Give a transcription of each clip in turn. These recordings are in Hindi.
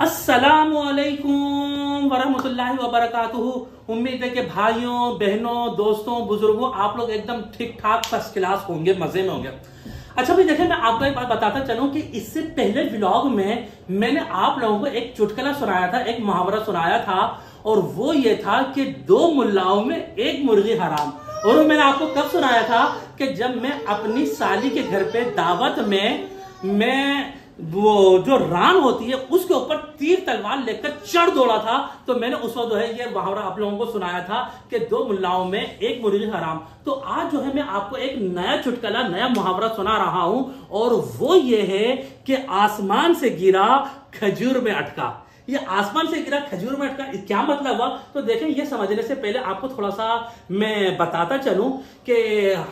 अस्सलामुअलैकुम वरहमतुल्लाहि वबरकातुहू। उम्मीद है कि भाइयों बहनों दोस्तों बुजुर्गों आप लोग एकदम ठीक ठाक फर्स्ट क्लास होंगे, मजे में होंगे। अच्छा भाई देखिए, मैं आपको एक बात बताता चलूं कि इससे पहले व्लॉग में मैंने आप लोगों को एक चुटकुला सुनाया था, एक मुहावरा सुनाया था, और वो ये था कि दो मुल्लाओं में एक मुर्गी हराम। और वो मैंने आपको कब सुनाया था कि जब मैं अपनी साली के घर पे दावत में मैं वो जो रान होती है उसके ऊपर तीर तलवार लेकर चढ़ दौड़ा था, तो मैंने उस वक्त जो है ये मुहावरा आप लोगों को सुनाया था कि दो मुल्लाओं में एक मुर्गी हराम। तो आज जो है मैं आपको एक नया चुटकुला, नया मुहावरा सुना रहा हूं, और वो ये है कि आसमान से गिरा खजूर में अटका। ये आसमान से गिरा खजूर में अटका क्या मतलब हुआ? तो देखें, ये समझने से पहले आपको थोड़ा सा मैं बताता चलूं कि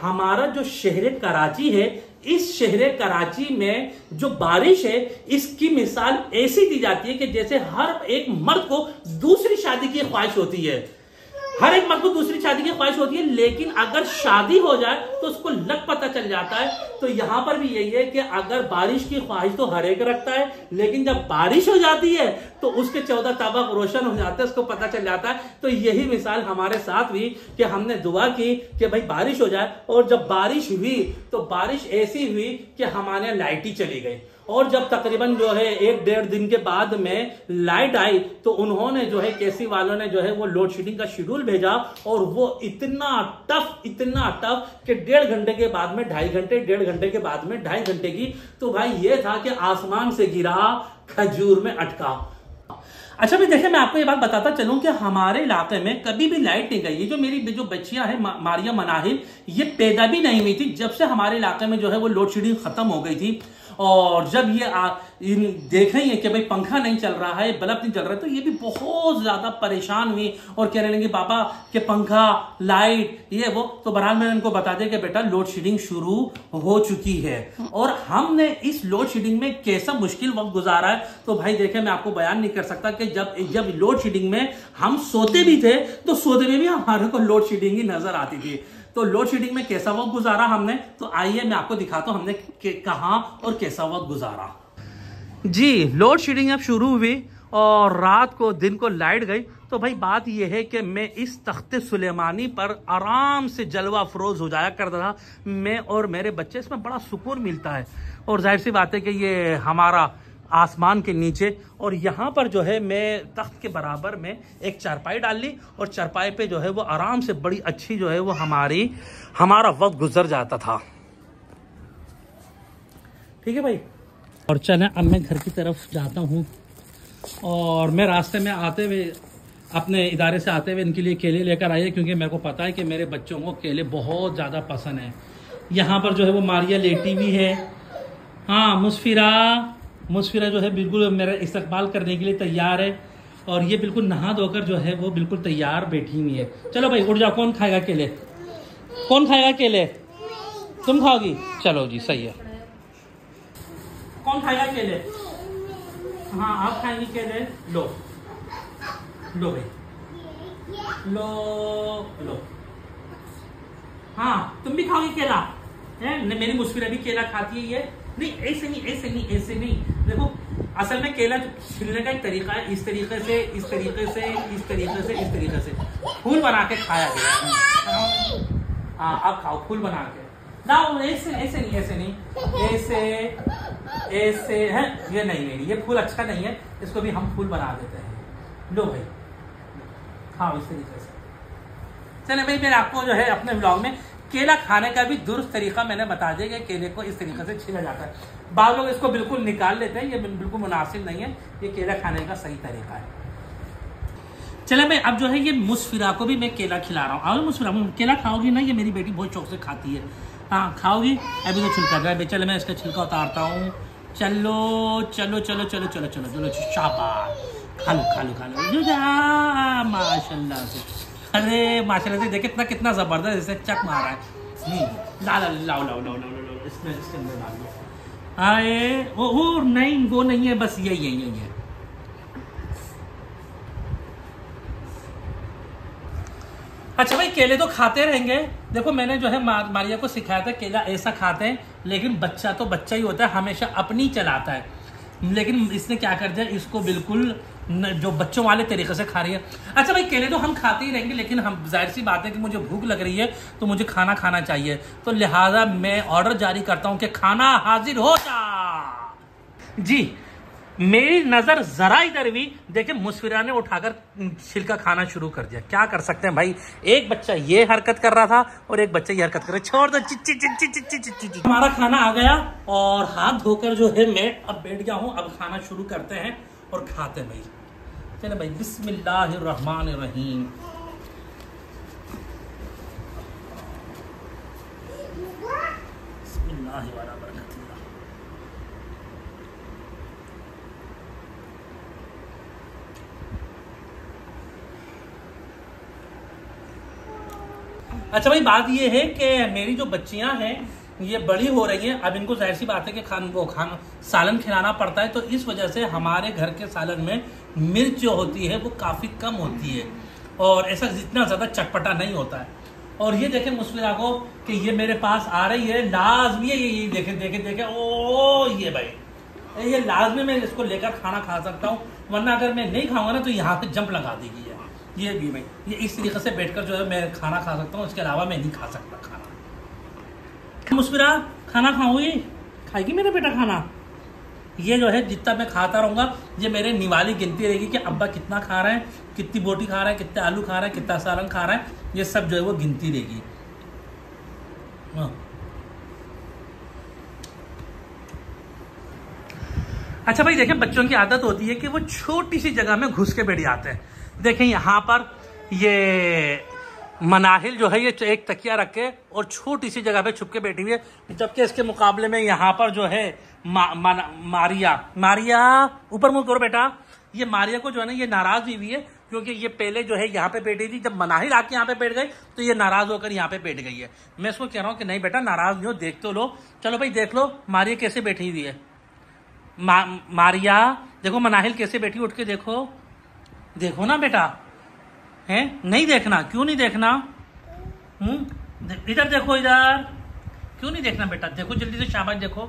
हमारा जो शहर कराची है, इस शहर कराची में जो बारिश है इसकी मिसाल ऐसी दी जाती है कि जैसे हर एक मर्द को दूसरी शादी की ख्वाहिश होती है। हर एक मर्द को दूसरी शादी की ख्वाहिश होती है, लेकिन अगर शादी हो जाए तो उसको लग पता चल जाता है। तो यहां पर भी यही है कि अगर बारिश की ख्वाहिश तो हर एक रखता है, लेकिन जब बारिश हो जाती है तो उसके 14 तबक रोशन हो जाते हैं, उसको पता चल जाता है। तो यही मिसाल हमारे साथ हुई कि हमने दुआ की कि भाई बारिश हो जाए, और जब बारिश हुई तो बारिश ऐसी हुई कि हमारे यहाँ लाइट ही चली गई। और जब तकरीबन जो है 1-1.5 दिन के बाद में लाइट आई तो उन्होंने जो है केसी वालों ने जो है वो लोड शेडिंग का शेड्यूल भेजा, और वो इतना टफ कि 1.5 घंटे के बाद में 2.5 घंटे, 1.5 घंटे के बाद में 2.5 घंटे की। तो भाई ये था कि आसमान से गिरा खजूर में अटका। अच्छा भाई देखिए, मैं आपको ये बात बताता चलूं कि हमारे इलाके में कभी भी लाइट नहीं गई। ये जो मेरी जो बच्चियां हैं मारिया मनाहिल, ये पैदा भी नहीं हुई थी जब से हमारे इलाके में जो है वो लोड शेडिंग खत्म हो गई थी। और जब ये देखेंगे कि भाई पंखा नहीं चल रहा है, बल्ब नहीं चल रहा है, तो ये भी बहुत ज्यादा परेशान हुई और कहने लगी पापा कि पंखा लाइट ये वो। तो बहरहाल मैंने उनको बता दिया कि बेटा लोड शेडिंग शुरू हो चुकी है। और हमने इस लोड शेडिंग में कैसा मुश्किल वक्त गुजारा है, तो भाई देखे मैं आपको बयान नहीं कर सकता कि जब लोड शेडिंग में हम सोते भी थे तो सोते में भी हमारे को लोड शेडिंग ही नजर आती थी। तो लोड शेडिंग में कैसा वक्त गुजारा हमने, तो आइए मैं आपको दिखाता हूं हमने कहां और कैसा वक्त गुजारा। जी, लोड शेडिंग अब शुरू हुई और रात को दिन को लाइट गई। तो भाई बात यह है कि मैं इस तख्ते सुलेमानी पर आराम से जलवा अफरोज हो जाया करता था, मैं और मेरे बच्चे। इसमें बड़ा सुकून मिलता है, और जाहिर सी बात है कि ये हमारा आसमान के नीचे। और यहाँ पर जो है मैं तख्त के बराबर में एक चारपाई डाल ली, और चारपाई पे जो है वो आराम से बड़ी अच्छी जो है वो हमारा वक्त गुजर जाता था। ठीक है भाई, और चले अब मैं घर की तरफ जाता हूँ। और मैं रास्ते में आते हुए अपने इदारे से आते हुए इनके लिए केले लेकर आइए, क्योंकि मेरे को पता है कि मेरे बच्चों को केले बहुत ज़्यादा पसंद है। यहाँ पर जो है वो मारिया लेटी भी है। हाँ, मुस्फिरा जो है बिल्कुल मेरा इस्तकबाल करने के लिए तैयार है, और ये बिल्कुल नहा धोकर जो है वो बिल्कुल तैयार बैठी हुई है। चलो भाई उठ जाओ, कौन खाएगा केले? कौन खाएगा केले? तुम खाओगी? चलो जी, सही है। कौन खाएगा केले? हाँ, आप खाएंगी केले? लो भाई, लो। हाँ, तुम भी खाओगी केला? है मेरी मुस्फिरा भी केला खाती है। ये नहीं, ऐसे नहीं। देखो, असल में केला छिलने का एक तरीका है, इस तरीके से फूल बना के खाया गया। हाँ, आप खाओ फूल बना के। ना ऐसे नहीं, ऐसे है। ये नहीं, ये फूल अच्छा नहीं है, इसको भी हम फूल बना देते हैं। लो भाई, खाओ इस तरीके से। चले भाई, मैंने आपको जो है अपने ब्लॉग में केला खाने का भी दुरुस्त तरीका मैंने बता दिया कि केले को इस तरीके से छीला जाता है। बाद लोग इसको बिल्कुल निकाल लेते हैं, ये बिल्कुल मुनासिब नहीं है। ये केला खाने का सही तरीका है। चले भाई, अब जो है ये मुस्फिरा को भी मैं केला खिला रहा हूँ। आओ मुस्फिरा, केला खाओगी ना? ये मेरी बेटी बहुत शौक से खाती है। हाँ, खाओगी? अभी तो छिलका है। चले मैं इसका छिलका उतारता हूँ। चलो, शाबाश, खा लो। माशाल्लाह से, अरे माशाल्लाह से, देखे कितना जबरदस्त इसे चक मारा है। लाओ, इसके अंदर डाल दो। आए वो नहीं, वो नहीं है, बस यही है। अच्छा भाई, केले तो खाते रहेंगे। देखो, मैंने जो है मारिया को सिखाया था केला ऐसा खाते हैं, लेकिन बच्चा तो बच्चा ही होता है, हमेशा अपनी चलाता है। लेकिन इसने क्या कर दिया, इसको बिल्कुल जो बच्चों वाले तरीके से खा रही है। अच्छा भाई, केले तो हम खाते ही रहेंगे, लेकिन हम जाहिर सी बात है कि मुझे भूख लग रही है तो मुझे खाना खाना चाहिए, तो लिहाजा मैं ऑर्डर जारी करता हूं कि खाना हाजिर हो जा। जी, मेरी नजर जरा इधर भी देखिए, मुस्फिरा ने उठाकर छिलका खाना शुरू कर दिया। क्या कर सकते हैं भाई, एक बच्चा ये हरकत कर रहा था और एक बच्चा ये हरकत कर रहा है। छोड़ दो, चिच्ची चिच्ची चिच्ची चिच्ची। हमारा खाना आ गया और हाथ धोकर जो है मैं अब बैठ गया हूं। अब खाना शुरू करते हैं और खाते हैं भाई। चले भाई, बिस्मिल्लाहिर्रहमानिर्रहीम। अच्छा भाई, बात ये है कि मेरी जो बच्चियां हैं ये बड़ी हो रही हैं। अब इनको जाहिर सी बात है कि खाना सालन खिलाना पड़ता है, तो इस वजह से हमारे घर के सालन में मिर्च जो होती है वो काफ़ी कम होती है और ऐसा जितना ज़्यादा चटपटा नहीं होता है। और ये देखें मुस्फिरा को कि ये मेरे पास आ रही है, लाजमी है ये देखे देखे देखे, ओ ये भाई ये लाजमी मैं इसको लेकर खाना खा सकता हूँ, वरना अगर मैं नहीं खाऊंगा ना तो यहाँ पे जंप लगा देगी ये भी भाई। ये इस तरीके से बैठकर जो है मैं खाना खा सकता हूँ, इसके अलावा मैं नहीं खा सकता खाना। मुस्फिरा खाना खाऊंगी, खाएगी मेरा बेटा खाना? ये जो है जितना मैं खाता रहूंगा ये मेरे निवाली गिनती रहेगी कि अब्बा कितना खा रहे हैं, कितनी बोटी खा रहा है, कितने आलू खा रहा है, कितना सालन खा रहा है, ये सब जो है वो गिनती रहेगी। अच्छा भाई देखें, बच्चों की आदत होती है कि वो छोटी सी जगह में घुस के बैठ जाते हैं। देखें यहाँ पर ये मनाहिल जो है ये एक तकिया रख के और छोटी सी जगह पे छुप के बैठी हुई है, जबकि इसके मुकाबले में यहाँ पर जो है मारिया ऊपर मुंह करो बेटा। ये मारिया को जो है ना ये नाराज हुई हुई है, क्योंकि ये पहले जो है यहाँ पे बैठी थी, जब मनाहिल आके यहाँ पे बैठ गई तो ये नाराज होकर यहाँ पे बैठ गई है। मैं इसको कह रहा हूँ कि नहीं बेटा नाराज नहीं हो, देख तो लो। चलो भाई देख लो मारिया कैसे बैठी हुई है। मारिया देखो मनाहिल कैसे बैठी, उठ के देखो, देखो ना बेटा। है नहीं देखना? क्यों नहीं देखना? इधर देखो, इधर क्यों नहीं देखना बेटा? देखो जल्दी से, शाबाश देखो।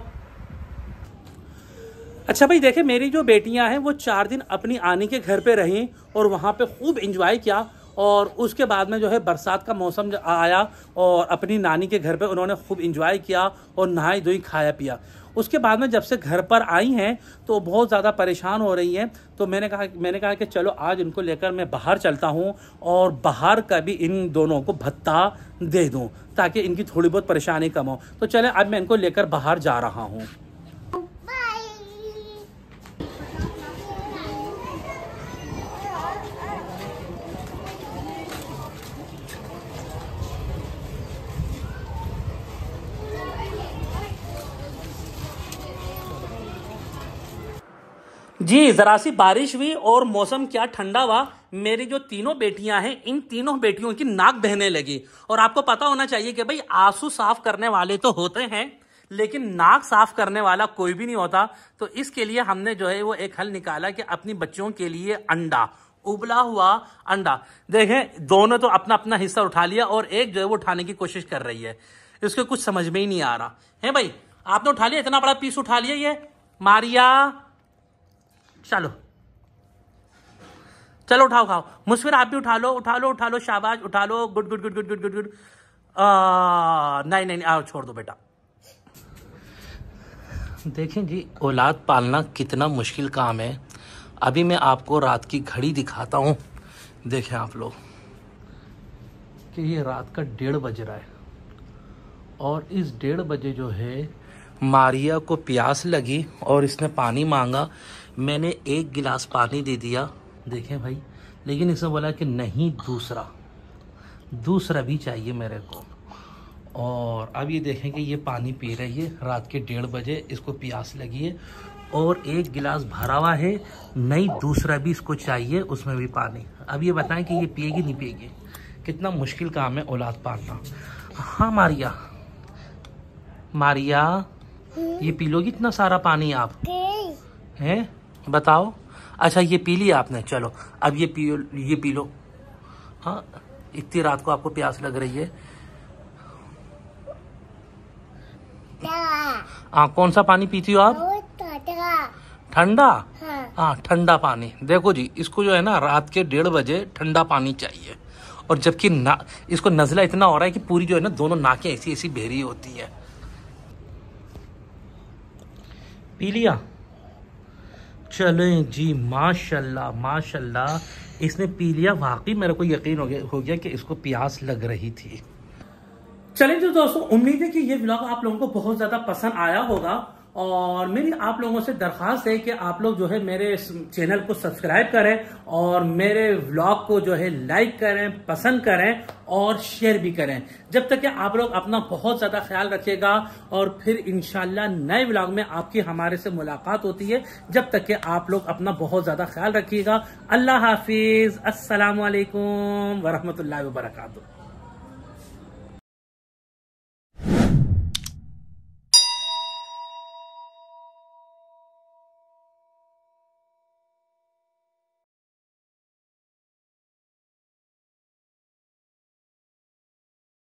अच्छा भाई देखे, मेरी जो बेटियां हैं वो 4 दिन अपनी आनी के घर पे रहीं और वहाँ पे खूब एंजॉय किया, और उसके बाद में जो है बरसात का मौसम आया और अपनी नानी के घर पे उन्होंने खूब एंजॉय किया और नहाई धोई खाया पिया। उसके बाद में जब से घर पर आई हैं तो बहुत ज़्यादा परेशान हो रही हैं, तो मैंने कहा कि चलो आज इनको लेकर मैं बाहर चलता हूं और बाहर का भी इन दोनों को भत्ता दे दूं ताकि इनकी थोड़ी बहुत परेशानी कम हो। तो चले अब मैं इनको लेकर बाहर जा रहा हूं। जी, जरा सी बारिश हुई और मौसम क्या ठंडा हुआ। मेरी जो तीनों बेटियां हैं इन तीनों बेटियों की नाक बहने लगी। और आपको पता होना चाहिए कि भाई आंसू साफ करने वाले तो होते हैं, लेकिन नाक साफ करने वाला कोई भी नहीं होता। तो इसके लिए हमने जो है वो एक हल निकाला कि अपनी बच्चियों के लिए अंडा, उबला हुआ अंडा। देखें दोनों तो अपना अपना हिस्सा उठा लिया और एक जो है वो उठाने की कोशिश कर रही है। इसको कुछ समझ में ही नहीं आ रहा है। भाई आपने उठा लिया, इतना बड़ा पीस उठा लिया ये मारिया। चलो चलो उठाओ खाओ। मुस्फिर आप भी उठा लो, उठा लो, उठा लो, शाबाश उठा लो। Good good good good good good good. नहीं नहीं आओ छोड़ दो बेटा। देखें जी, औलाद पालना कितना मुश्किल काम है। अभी मैं आपको रात की घड़ी दिखाता हूँ। देखें आप लोग कि ये रात का 1:30 बज रहा है और इस 1:30 बजे जो है मारिया को प्यास लगी और इसने पानी मांगा। मैंने 1 गिलास पानी दे दिया। देखें भाई, लेकिन इसने बोला कि नहीं दूसरा भी चाहिए मेरे को। और अब ये देखें कि ये पानी पी रही है रात के 1:30 बजे, इसको प्यास लगी है और 1 गिलास भरा हुआ है, नहीं दूसरा भी इसको चाहिए, उसमें भी पानी। अब ये बताएं कि ये पिएगी नहीं पिएगी? कितना मुश्किल काम है औलाद पालना। हाँ मारिया ये पी लोगी इतना सारा पानी आप? हैं बताओ। अच्छा ये पी लिया आपने, चलो अब ये पी लो। हाँ इतनी रात को आपको प्यास लग रही है। हाँ कौन सा पानी पीती हो आप? ठंडा? हाँ ठंडा पानी। देखो जी, इसको जो है ना रात के 1:30 बजे ठंडा पानी चाहिए, और जबकि इसको नज़ला इतना हो रहा है कि पूरी जो है ना दोनों नाकें ऐसी ऐसी बहरी होती है। पी लिया? चलें जी, माशाल्लाह माशाल्लाह, इसने पी लिया। वाकई मेरे को यकीन हो गया कि इसको प्यास लग रही थी। चलें तो दोस्तों, उम्मीद है कि ये व्लॉग आप लोगों को बहुत ज़्यादा पसंद आया होगा, और मेरी आप लोगों से दरख्वास्त है कि आप लोग जो है मेरे चैनल को सब्सक्राइब करें, और मेरे व्लॉग को जो है लाइक करें, पसंद करें और शेयर भी करें। जब तक कि आप लोग अपना बहुत ज़्यादा ख्याल रखिएगा, और फिर इंशाल्लाह नए व्लॉग में आपकी हमारे से मुलाकात होती है। जब तक कि आप लोग अपना बहुत ज़्यादा ख्याल रखिएगा। अल्लाह हाफिज़, अस्सलामु अलैकुम वरहमतुल्लाहि वबरकातुहू।